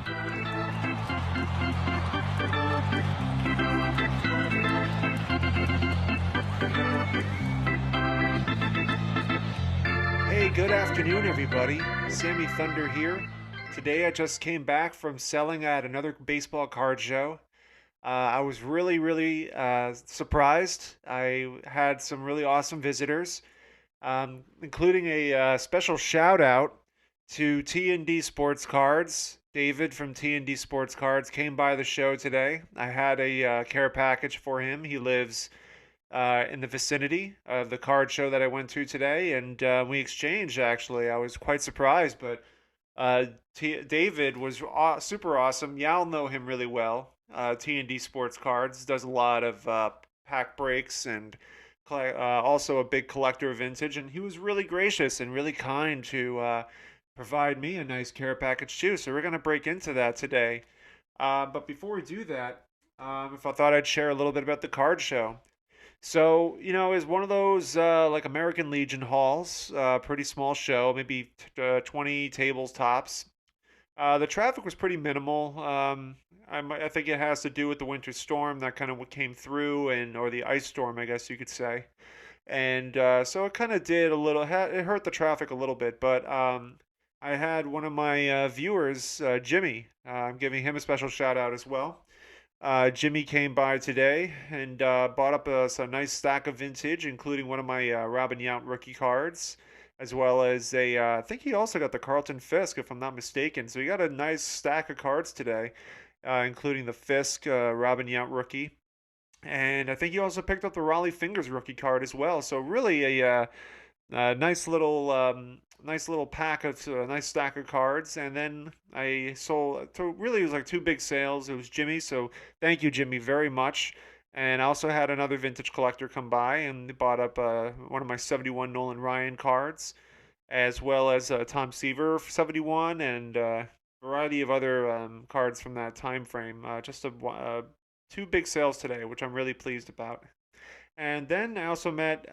Hey, good afternoon, everybody. Sammy Thunder here. Today I just came back from selling at another baseball card show. I was really surprised. I had some really awesome visitors, including a special shout out to T&D Sports Cards. David from T&D Sports Cards came by the show today. I had a care package for him. He lives in the vicinity of the card show that I went to today, and we exchanged. Actually, I was quite surprised, but uh, David was super awesome. Y'all know him really well. T&D Sports Cards does a lot of pack breaks and also a big collector of vintage, and he was really gracious and really kind to provide me a nice care package too. So we're gonna break into that today. But before we do that, if I thought I'd share a little bit about the card show. So, it's one of those like American Legion halls, pretty small show, maybe 20 tables tops. The traffic was pretty minimal. I think it has to do with the winter storm that kind of came through, or the ice storm, I guess you could say. And so it kind of did a little, it hurt the traffic a little bit. But I had one of my viewers, Jimmy, I'm giving him a special shout out as well. Jimmy came by today and bought up a nice stack of vintage, including one of my Robin Yount rookie cards, as well as I think he also got the Carlton Fisk, if I'm not mistaken. So he got a nice stack of cards today, including the Fisk Robin Yount rookie. And I think he also picked up the Raleigh Fingers rookie card as well. So really a nice little pack of a nice stack of cards, and then I sold. So really, it was like two big sales. It was Jimmy, so thank you, Jimmy, very much. And I also had another vintage collector come by and bought up one of my 71 Nolan Ryan cards, as well as Tom Seaver 71 and a variety of other cards from that time frame. Just two big sales today, which I'm really pleased about. And then I also met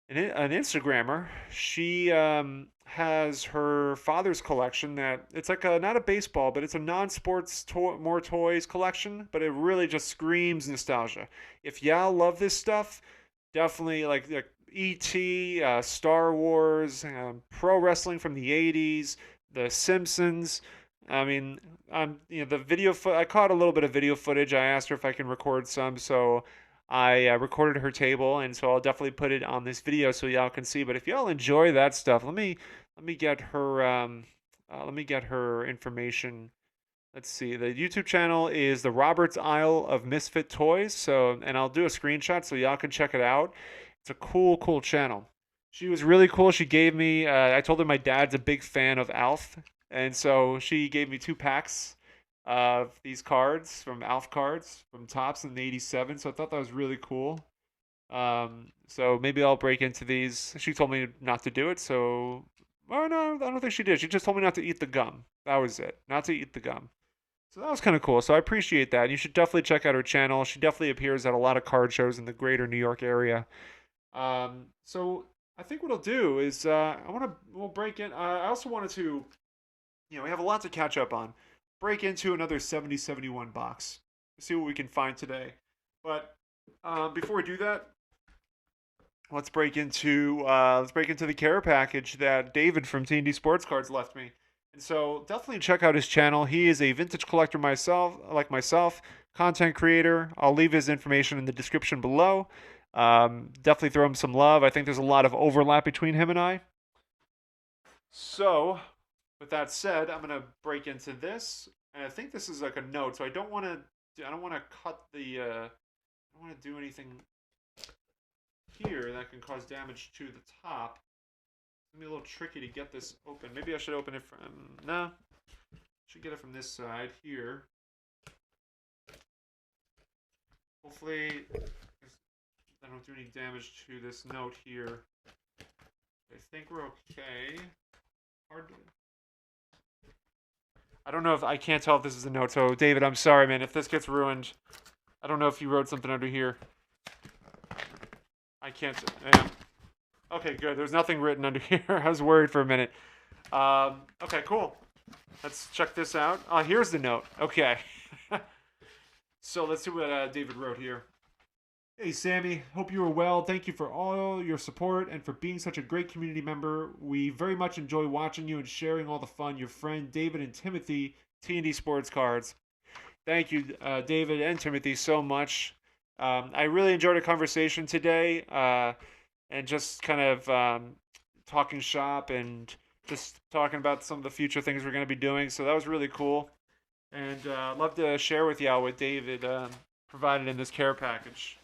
an Instagrammer. She has her father's collection that it's like not a baseball, but it's a non-sports more toys collection. But it really just screams nostalgia. If y'all love this stuff, definitely like E.T., Star Wars, pro wrestling from the '80s, The Simpsons. I mean, the video. I caught a little bit of video footage. I asked her if I can record some, so I recorded her table, and so I'll definitely put it on this video so y'all can see. But if y'all enjoy that stuff, let me get her information. Let's see. The YouTube channel is the Roberts Isle of Misfit Toys. So, and I'll do a screenshot so y'all can check it out. It's a cool channel. She was really cool. She gave me. I told her my dad's a big fan of Alf, and so she gave me two packs of these cards from Alf Cards from Tops in the '87. So I thought that was really cool. So maybe I'll break into these. She told me not to do it, so oh no, I don't think she did. She just told me not to eat the gum. That was it. Not to eat the gum. So that was kind of cool. So I appreciate that. You should definitely check out her channel. She definitely appears at a lot of card shows in the greater New York area. So I think what I'll do is we'll break in. I also wanted to, we have a lot to catch up on. Break into another 7071 box. See what we can find today. But before we do that, let's break into the care package that David from T&D Sports Cards left me. And so definitely check out his channel. He is a vintage collector like myself, content creator. I'll leave his information in the description below. Definitely throw him some love. I think there's a lot of overlap between him and I. So, with that said, I'm gonna break into this, and I think this is like a note. So I don't want to cut the. I don't want to do anything here that can cause damage to the top. It's gonna be a little tricky to get this open. Maybe I should open it from. No, should get it from this side here. Hopefully, I don't do any damage to this note here. I think we're okay. Hard to... I don't know if I can't tell if this is a note. So David, I'm sorry, man. If this gets ruined, I don't know if you wrote something under here. I can't. Yeah. Okay, good. There's nothing written under here. I was worried for a minute. Okay, cool. Let's check this out. Oh, here's the note. Okay. So let's see what David wrote here. Hey, Sammy. Hope you are well. Thank you for all your support and for being such a great community member. We very much enjoy watching you and sharing all the fun. Your friend David and Timothy, T&D Sports Cards. Thank you, David and Timothy, so much. I really enjoyed our conversation today, and just kind of talking shop and just talking about some of the future things we're going to be doing. So that was really cool, and I'd love to share with y'all what David provided in this care package.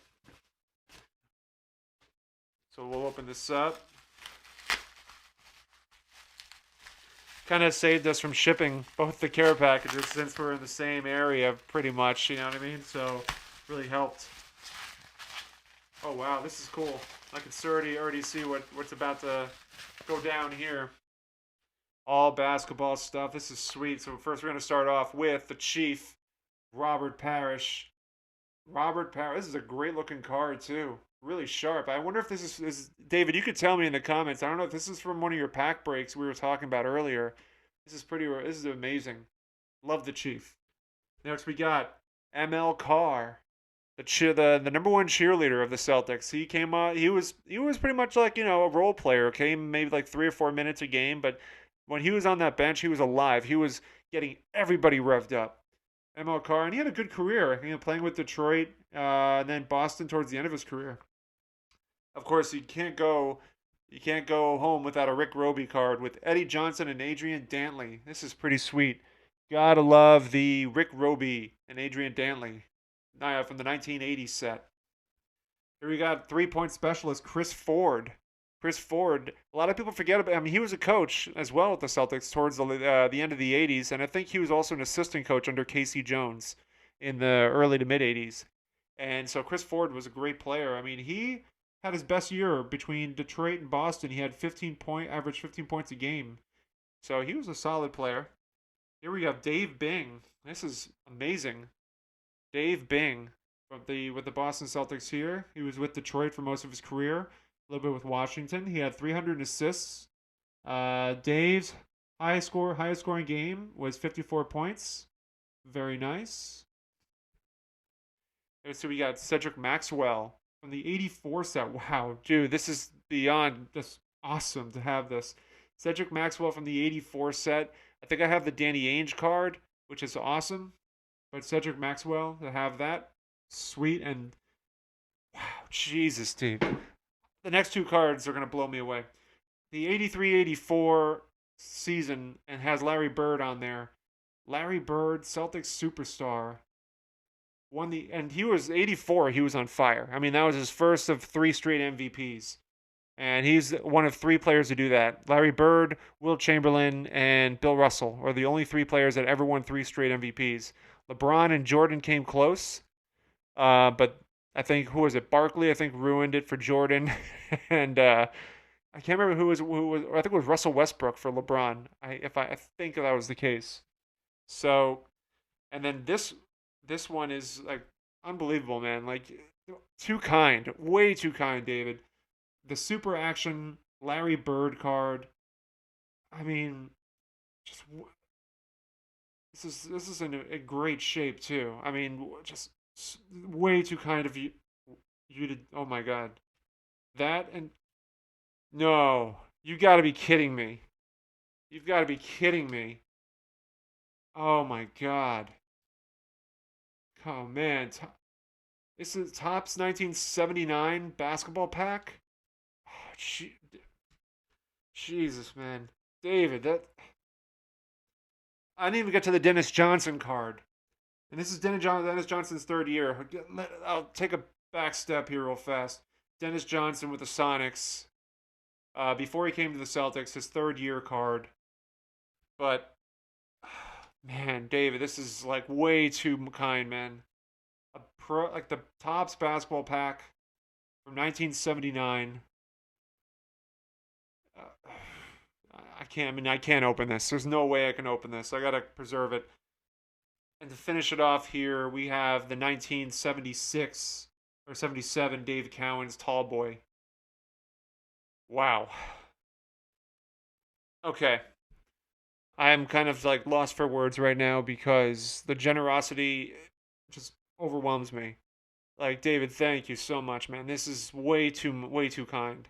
So we'll open this up. Kind of saved us from shipping both the care packages since we're in the same area pretty much, you know what I mean? So really helped. Oh wow, this is cool. I can already see what's about to go down here. All basketball stuff. This is sweet. So first we're going to start off with the Chief, Robert Parrish. Robert Parrish. This is a great looking card too. Really sharp. I wonder if this is David. You could tell me in the comments. I don't know if this is from one of your pack breaks we were talking about earlier. This is pretty. This is amazing. Love the Chief. Next we got ML Carr, the number one cheerleader of the Celtics. He came out. He was pretty much like a role player. Came maybe like 3 or 4 minutes a game, but when he was on that bench, he was alive. He was getting everybody revved up. ML Carr, and he had a good career. Playing with Detroit, and then Boston towards the end of his career. Of course, you can't go home without a Rick Roby card with Eddie Johnson and Adrian Dantley. This is pretty sweet. Gotta love the Rick Roby and Adrian Dantley from the 1980s set. Here we got 3-point specialist Chris Ford. Chris Ford. A lot of people forget about. I mean, he was a coach as well at the Celtics towards the end of the '80s, and I think he was also an assistant coach under Casey Jones in the early to mid '80s. And so Chris Ford was a great player. I mean, he had his best year between Detroit and Boston. He had average 15 points a game. So he was a solid player. Here we have Dave Bing. This is amazing. Dave Bing with the Boston Celtics here. He was with Detroit for most of his career, a little bit with Washington. He had 300 assists. Dave's highest scoring game was 54 points. Very nice. And so we got Cedric Maxwell from the 84 set. Wow, dude, this is beyond just awesome to have this. Cedric Maxwell from the 84 set. I think I have the Danny Ainge card, which is awesome. But Cedric Maxwell, to have that, sweet. And wow, Jesus, dude. The next two cards are going to blow me away. The 83-84 season and has Larry Bird on there. Larry Bird, Celtics superstar. And he was 84, he was on fire. I mean, that was his first of 3 straight MVPs. And he's one of 3 players to do that. Larry Bird, Wilt Chamberlain, and Bill Russell are the only 3 players that ever won 3 straight MVPs. LeBron and Jordan came close, but I think who was it? Barkley, I think, ruined it for Jordan, and I can't remember who was. I think it was Russell Westbrook for LeBron. I think that was the case. So, and then this one is like unbelievable, man. Like too kind, way too kind, David. The super action Larry Bird card. I mean, just this is in a great shape too. I mean, just way too kind of you to. Oh my God, that and no, you got to be kidding me. You've got to be kidding me. Oh my God. Oh man, this is Topps 1979 basketball pack. Oh, Jesus, man, David, that I didn't even get to the Dennis Johnson card. And this is Dennis Johnson's 3rd year. I'll take a back step here real fast. Dennis Johnson with the Sonics. Before he came to the Celtics, his 3rd year card. But, man, David, this is like way too kind, man. Like the Topps basketball pack from 1979. I can't open this. There's no way I can open this. I gotta preserve it. And to finish it off here, we have the 1976 or 77 Dave Cowens Tall Boy. Wow. Okay. I'm kind of like lost for words right now because the generosity just overwhelms me. Like David, thank you so much, man. This is way too kind.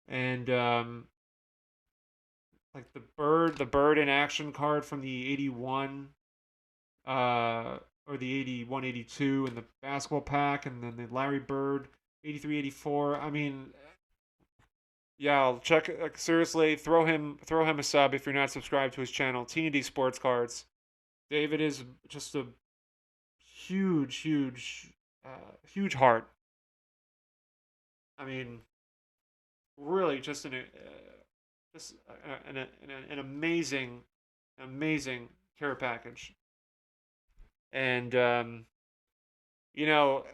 And like the bird in action card from the 81 or the 81 82 and the basketball pack and then the Larry Bird 83 84. I mean, yeah, I'll check seriously, throw him a sub if you're not subscribed to his channel, T&D Sports Cards. David is just a huge heart. I mean, really just an amazing care package. And you know,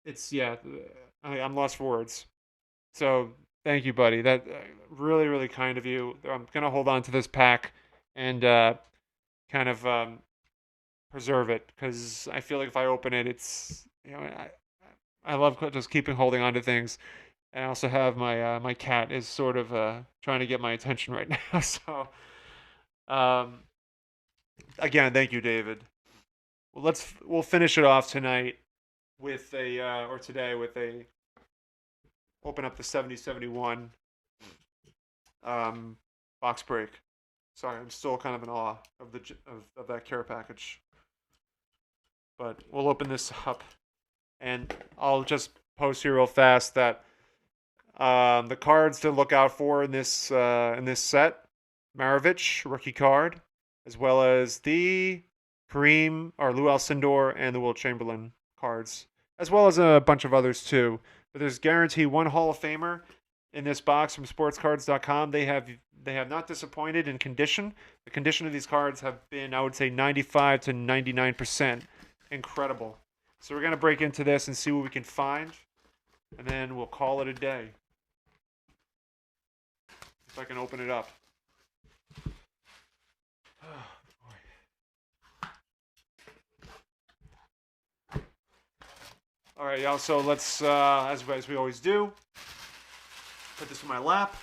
it's yeah, I'm lost for words. So thank you, buddy. That really kind of you. I'm gonna hold on to this pack and kind of preserve it because I feel like if I open it, it's I love just keeping holding on to things. And I also have my cat is sort of trying to get my attention right now. So um, again, thank you, David. Well, we'll finish it off tonight with a or today with a open up the 7071 um, box break. Sorry, I'm still kind of in awe of of that care package. But we'll open this up, and I'll just post here real fast that the cards to look out for in this set: Maravich rookie card, as well as the Kareem or Lou Alcindor and the Will Chamberlain cards, as well as a bunch of others too. But there's guaranteed one Hall of Famer in this box from sportscards.com. They have not disappointed in condition. The condition of these cards have been, I would say, 95 to 99% incredible. So we're going to break into this and see what we can find, and then we'll call it a day. If I can open it up. All right, y'all. So let's, as we always do, put this in my lap.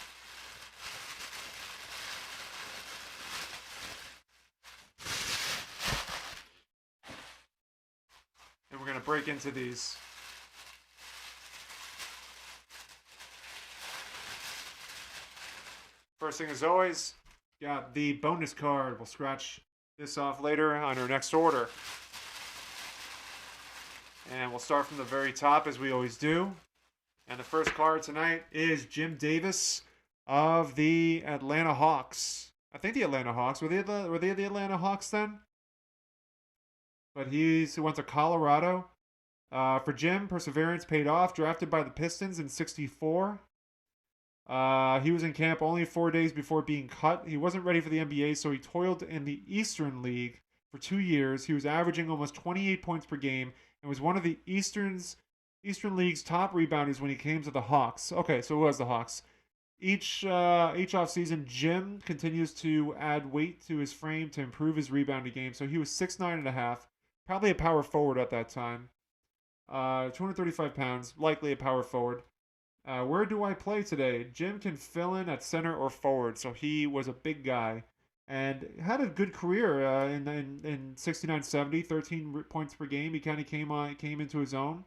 And we're going to break into these. First thing, as always, got the bonus card. We'll scratch this off later on our next order. And we'll start from the very top, as we always do. And the first card tonight is Jim Davis of the Atlanta Hawks. I think the Atlanta Hawks. Were they the Atlanta Hawks then? But he went to Colorado. For Jim, perseverance paid off. Drafted by the Pistons in '64. He was in camp only 4 days before being cut. He wasn't ready for the NBA, so he toiled in the Eastern League for 2 years. He was averaging almost 28 points per game and was one of the Eastern League's top rebounders when he came to the Hawks. Okay, so it was the Hawks. Each offseason, Jim continues to add weight to his frame to improve his rebounding game. So he was 6'9" and a half, probably a power forward at that time. 235 pounds, likely a power forward. Where do I play today? Jim can fill in at center or forward, so he was a big guy and had a good career in 69-70, 13 points per game. He kind of came into his own.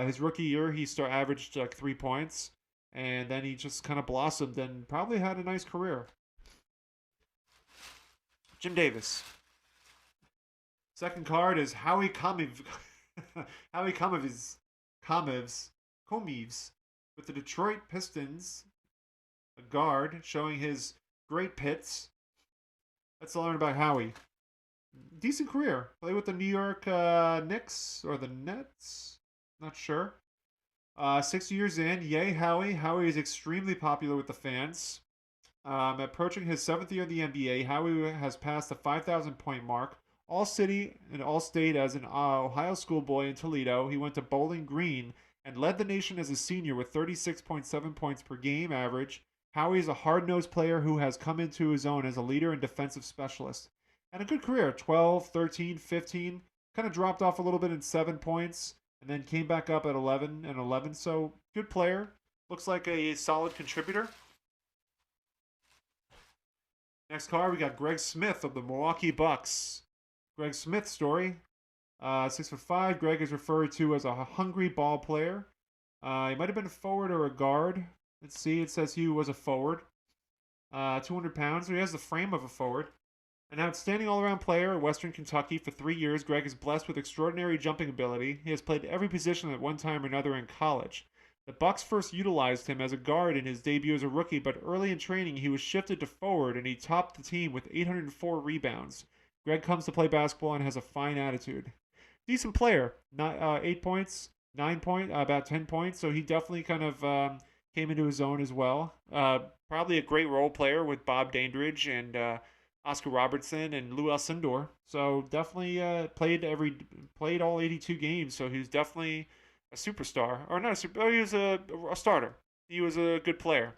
His rookie year, he averaged like 3 points, and then he just kind of blossomed and probably had a nice career. Jim Davis. Second card is Howie Comiv. Howie Comivs with the Detroit Pistons, a guard showing his great pits. Let's learn about Howie. Decent career. Played with the New York Knicks or the Nets. Not sure. 6 years in. Yay, Howie. Howie is extremely popular with the fans. Approaching his 7th year in the NBA, Howie has passed the 5,000 point mark. All city and all state as an Ohio schoolboy in Toledo. He went to Bowling Green and led the nation as a senior with 36.7 points per game average. Howie is a hard-nosed player who has come into his own as a leader and defensive specialist. And a good career, 12, 13, 15. Kind of dropped off a little bit in 7 points and then came back up at 11 and 11. So good player. Looks like a solid contributor. Next card, we got Greg Smith of the Milwaukee Bucks. Greg Smith story. 6'5". Greg is referred to as a hungry ball player. He might have been a forward or a guard. Let's see. It says he was a forward. 200 pounds. So he has the frame of a forward. An outstanding all-around player at Western Kentucky for 3 years, Greg is blessed with extraordinary jumping ability. He has played every position at one time or another in college. The Bucks first utilized him as a guard in his debut as a rookie, but early in training he was shifted to forward and he topped the team with 804 rebounds. Greg comes to play basketball and has a fine attitude. Decent player. 8 points, 9 points, about 10 points, so he definitely kind of came into his own as well. Probably a great role player with Bob Dandridge and Oscar Robertson and Lou Alcindor. So definitely played all 82 games. So he's definitely a superstar, or not a super. Oh, he was a starter. He was a good player.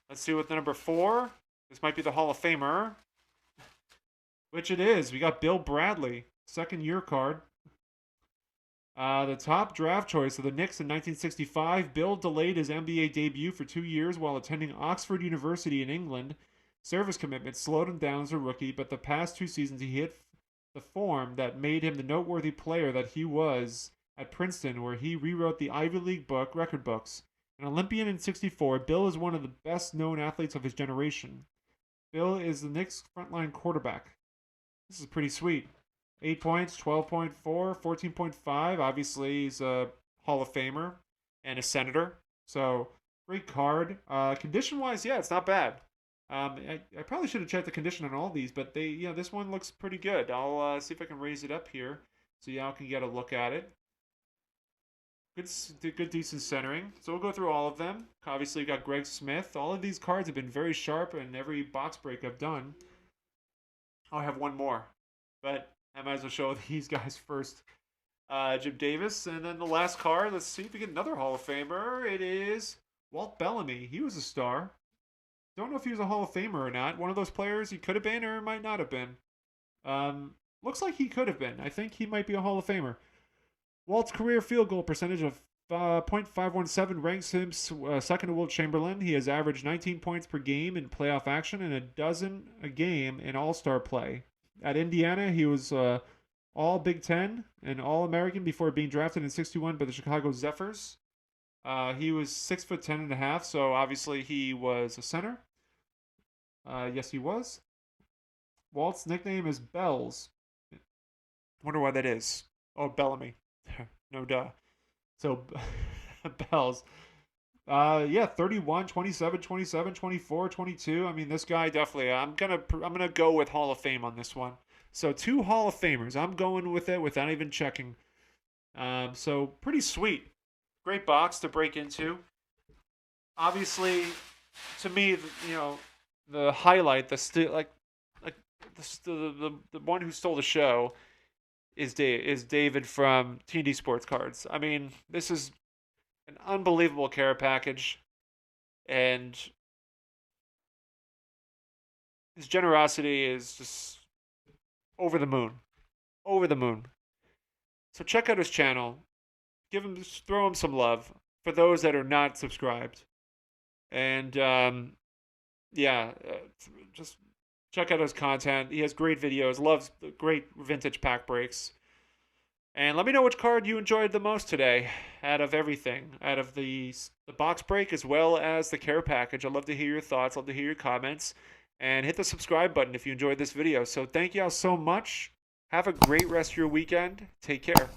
Let's see what the number 4. This might be the Hall of Famer, which it is. We got Bill Bradley, second-year card. The top draft choice of the Knicks in 1965. Bill delayed his NBA debut for 2 years while attending Oxford University in England. Service commitment slowed him down as a rookie, but the past 2 seasons he hit the form that made him the noteworthy player that he was at Princeton, where he rewrote the Ivy League record books. An Olympian in '64, Bill is one of the best-known athletes of his generation. Bill is the Knicks' frontline quarterback. This is pretty sweet. 8 points, 12.4, 14.5. Obviously, he's a Hall of Famer and a senator. So, great card. Condition-wise, yeah, it's not bad. I probably should have checked the condition on all these, but this one looks pretty good. I'll see if I can raise it up here so y'all can get a look at it. Good, decent centering. So we'll go through all of them. Obviously, we got Greg Smith. All of these cards have been very sharp in every box break I've done. I'll have one more, but I might as well show these guys first. Jim Davis, and then the last card. Let's see if we get another Hall of Famer. It is Walt Bellamy. He was a star. Don't know if he was a Hall of Famer or not. One of those players he could have been or might not have been. Looks like he could have been. I think he might be a Hall of Famer. Walt's career field goal percentage of .517 ranks him second to Wilt Chamberlain. He has averaged 19 points per game in playoff action and a dozen a game in All-Star play. At Indiana, he was All Big Ten and All-American before being drafted in '61 by the Chicago Zephyrs. He was 6'10.5", so obviously he was a center. Yes, he was. Walt's nickname is Bells. Wonder why that is. Oh, Bellamy. No duh. So, Bells. 31, 27, 27, 24, 22. I mean, this guy definitely. I'm gonna go with Hall of Fame on this one. So 2 Hall of Famers. I'm going with it without even checking. So pretty sweet. Great box to break into. Obviously, to me, the highlight, the one who stole the show is David from T&D Sports Cards. I mean, this is an unbelievable care package, and his generosity is just over the moon. Over the moon. So check out his channel. Throw him some love for those that are not subscribed. And just check out his content. He has great videos, loves great vintage pack breaks. And let me know which card you enjoyed the most today out of everything, out of the box break as well as the care package. I'd love to hear your thoughts, love to hear your comments, and hit the subscribe button if you enjoyed this video. So thank y'all so much. Have a great rest of your weekend. Take care.